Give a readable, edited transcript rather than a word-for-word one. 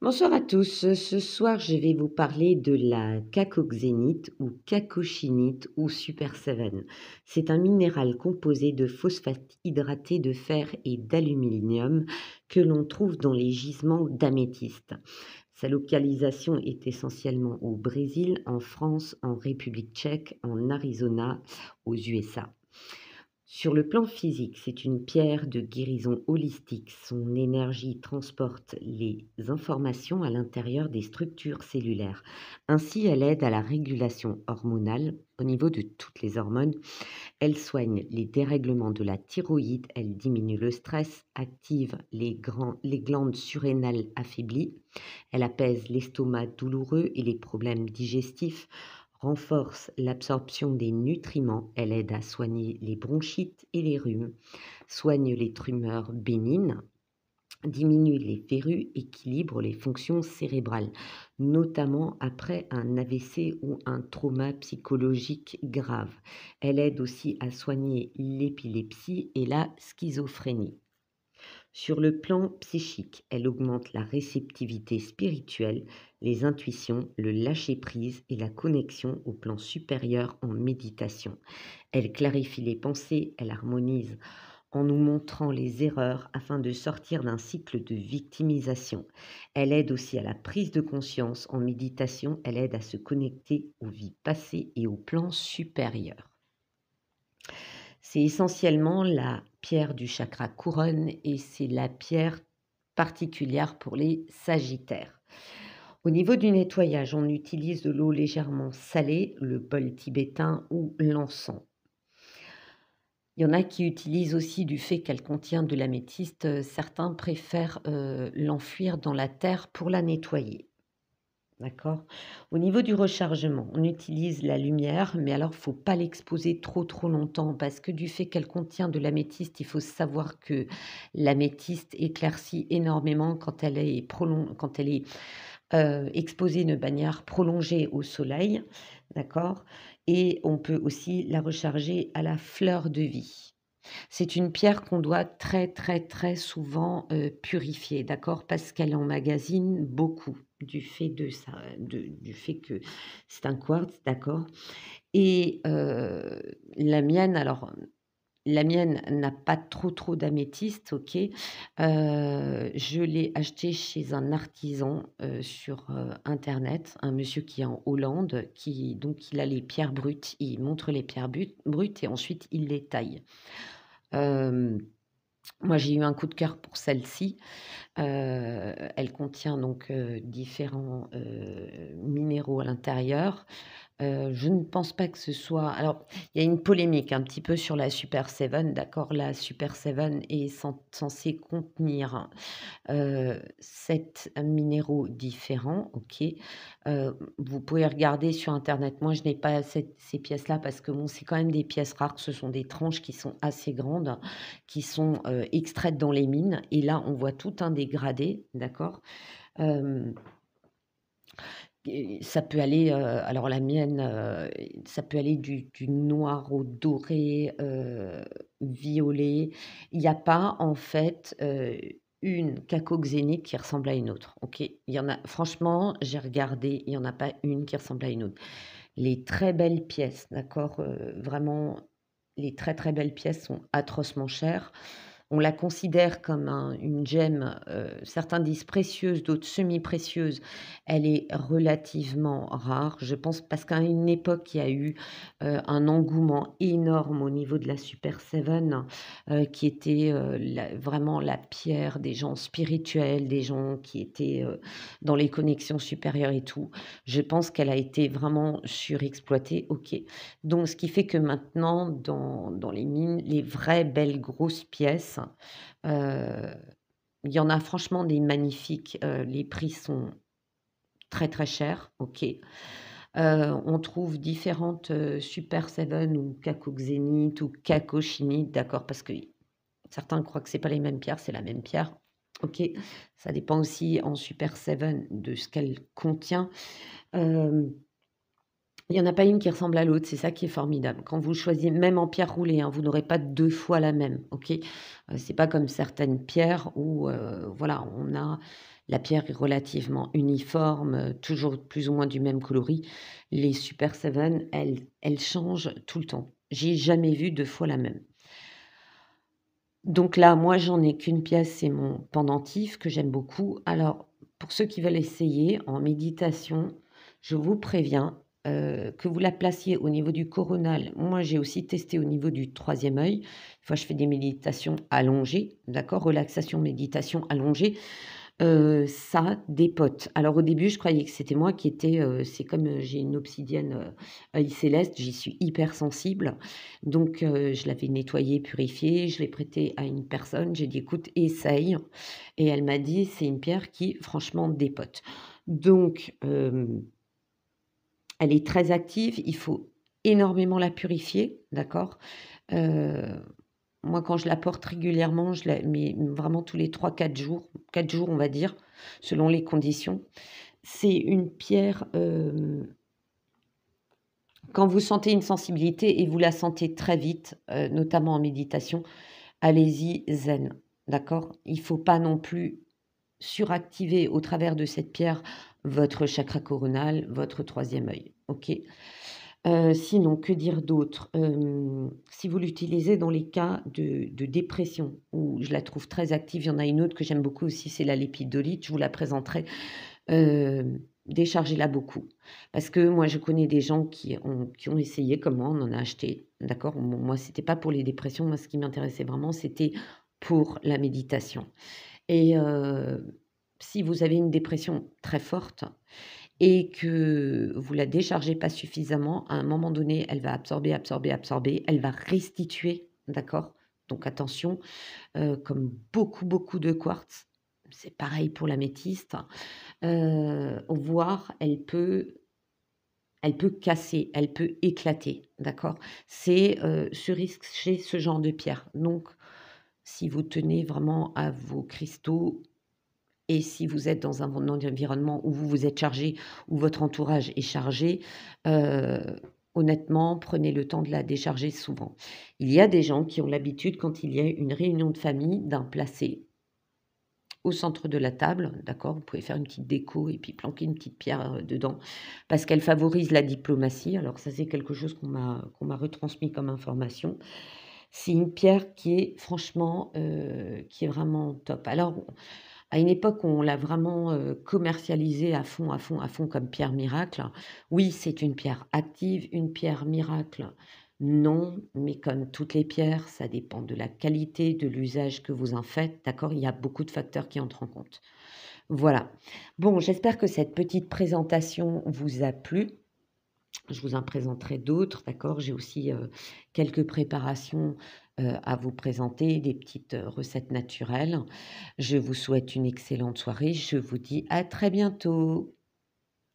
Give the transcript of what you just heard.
Bonsoir à tous. Ce soir, je vais vous parler de la cacoxénite ou cacochinite ou super 7. C'est un minéral composé de phosphate hydraté de fer et d'aluminium que l'on trouve dans les gisements d'améthyste. Sa localisation est essentiellement au Brésil, en France, en République tchèque, en Arizona, aux USA. Sur le plan physique, c'est une pierre de guérison holistique. Son énergie transporte les informations à l'intérieur des structures cellulaires. Ainsi, elle aide à la régulation hormonale au niveau de toutes les hormones. Elle soigne les dérèglements de la thyroïde, elle diminue le stress, active les glandes surrénales affaiblies, elle apaise l'estomac douloureux et les problèmes digestifs, renforce l'absorption des nutriments, elle aide à soigner les bronchites et les rhumes, soigne les tumeurs bénignes, diminue les verrues, équilibre les fonctions cérébrales, notamment après un AVC ou un trauma psychologique grave. Elle aide aussi à soigner l'épilepsie et la schizophrénie. Sur le plan psychique, elle augmente la réceptivité spirituelle, les intuitions, le lâcher-prise et la connexion au plan supérieur en méditation. Elle clarifie les pensées, elle harmonise en nous montrant les erreurs afin de sortir d'un cycle de victimisation. Elle aide aussi à la prise de conscience en méditation, elle aide à se connecter aux vies passées et au plan supérieur. C'est essentiellement la pierre du chakra couronne et c'est la pierre particulière pour les sagittaires. Au niveau du nettoyage, on utilise de l'eau légèrement salée, le bol tibétain ou l'encens. Il y en a qui utilisent aussi du fait qu'elle contient de l'améthyste, certains préfèrent, l'enfouir dans la terre pour la nettoyer. D'accord. Au niveau du rechargement, on utilise la lumière, mais alors faut pas l'exposer trop longtemps parce que du fait qu'elle contient de l'améthyste, il faut savoir que l'améthyste éclaircit énormément quand elle est exposée de manière prolongée au soleil, d'accord. Et on peut aussi la recharger à la fleur de vie. C'est une pierre qu'on doit très souvent, purifier, d'accord? Parce qu'elle emmagasine beaucoup du fait que c'est un quartz, d'accord? Et la mienne n'a pas trop d'améthyste, OK? Je l'ai achetée chez un artisan, sur, internet, un monsieur qui est en Hollande, il a les pierres brutes, il montre les pierres brutes et ensuite il les taille. Hem, Moi, j'ai eu un coup de cœur pour celle-ci. Elle contient donc, différents, minéraux à l'intérieur. Je ne pense pas que ce soit alors, il y a une polémique un petit peu sur la Super 7, d'accord? La Super 7 est censée contenir 7 minéraux différents, OK. Vous pouvez regarder sur internet. Moi, je n'ai pas ces pièces-là parce que bon, c'est quand même des pièces rares. Ce sont des tranches qui sont assez grandes, qui sont, extraites dans les mines et là, on voit tout un dégradé, d'accord? Hem Et ça peut aller, alors la mienne, ça peut aller du noir au doré, violet. Il y a pas en fait, une cacoxénite qui ressemble à une autre, OK? Il y en a franchement, j'ai regardé, il y en a pas une qui ressemble à une autre. Les très belles pièces, d'accord, vraiment les très belles pièces sont atrocement chères. On la considère comme une gemme, certains disent précieuse, d'autres semi-précieuse. Elle est relativement rare, je pense, parce qu'à une époque, il y a eu, un engouement énorme au niveau de la Super 7, qui était, vraiment la pierre des gens spirituels, des gens qui étaient, dans les connexions supérieures et tout. Je pense qu'elle a été vraiment surexploitée, OK. Donc ce qui fait que maintenant dans les mines, les vraies belles grosses pièces, heu, il y en a franchement des magnifiques, les prix sont très chers, OK. On trouve différentes, Super 7 ou cacoxénite ou cacochinite, d'accord, parce que certains croient que c'est pas les mêmes pierres, c'est la même pierre, OK. Ça dépend aussi en Super 7 de ce qu'elle contient. Hem Il y en a pas une qui ressemble à l'autre, c'est ça qui est formidable. Quand vous choisissez même en pierre roulée, hein, vous n'aurez pas 2 fois la même, OK? C'est pas comme certaines pierres où, voilà, La pierre est relativement uniforme, toujours plus ou moins du même coloris. Les Super Seven, elles changent tout le temps. J'ai jamais vu 2 fois la même. Donc là, moi, j'en ai qu'une pièce, c'est mon pendentif que j'aime beaucoup. Alors, pour ceux qui veulent essayer en méditation, je vous préviens, que vous la placiez au niveau du coronal. Moi, j'ai aussi testé au niveau du troisième œil. Des fois, je fais des méditations allongées, d'accord? Relaxation, méditation allongée. Ça dépote. Alors au début, je croyais que c'était moi qui étais, c'est comme, j'ai une obsidienne, œil céleste, j'y suis hypersensible. Donc je l'avais nettoyée, purifiée, je l'ai prêtée à une personne. J'ai dit: «Écoute, essaye» et elle m'a dit: «C'est une pierre qui franchement dépote». Donc elle est très active, il faut énormément la purifier, d'accord? Heu Moi, quand je la porte régulièrement, je la mets vraiment tous les 3 4 jours, 4 jours, on va dire, selon les conditions. C'est une pierre, quand vous sentez une sensibilité et vous la sentez très vite, notamment en méditation, allez-y zen, d'accord? Il faut pas non plus suractiver au travers de cette pierre votre chakra coronal, votre troisième œil, OK? Sinon, que dire d'autre? Si vous l'utilisez dans les cas de dépression où je la trouve très active, il y en a une autre que j'aime beaucoup aussi, c'est la lépidolite, je vous la présenterai. Déchargez-la beaucoup parce que moi, je connais des gens qui ont essayé comme moi, on en a acheté, d'accord? Bon, moi, c'était pas pour les dépressions, moi, ce qui m'intéressait vraiment, c'était pour la méditation et si vous avez une dépression très forte et que vous la déchargez pas suffisamment, à un moment donné, elle va absorber, absorber, absorber, elle va restituer, d'accord? Donc attention, comme beaucoup, beaucoup de quartz, c'est pareil pour l'améthyste, voire elle peut casser, elle peut éclater, d'accord? C'est, ce risque chez ce genre de pierre. Donc si vous tenez vraiment à vos cristaux et si vous êtes dans un environnement où vous vous êtes chargé, où votre entourage est chargé, heu, honnêtement, prenez le temps de la décharger souvent. Il y a des gens qui ont l'habitude, quand il y a une réunion de famille, d'en placer au centre de la table, d'accord? Vous pouvez faire une petite déco et puis planquer une petite pierre, dedans, parce qu'elle favorise la diplomatie. Alors ça, c'est quelque chose qu'on m'a retransmis comme information. C'est une pierre qui est franchement, qui est vraiment top. Alors à une époque, on l'a vraiment, commercialisée à fond, à fond, à fond comme pierre miracle. Oui, c'est une pierre active, une pierre miracle, non, mais comme toutes les pierres, ça dépend de la qualité, de l'usage que vous en faites, d'accord? Il y a beaucoup de facteurs qui entrent en compte. Voilà. Bon, j'espère que cette petite présentation vous a plu. Je vous en présenterai d'autres, d'accord? J'ai aussi, quelques préparations, à vous présenter, des petites, recettes naturelles. Je vous souhaite une excellente soirée. Je vous dis à très bientôt.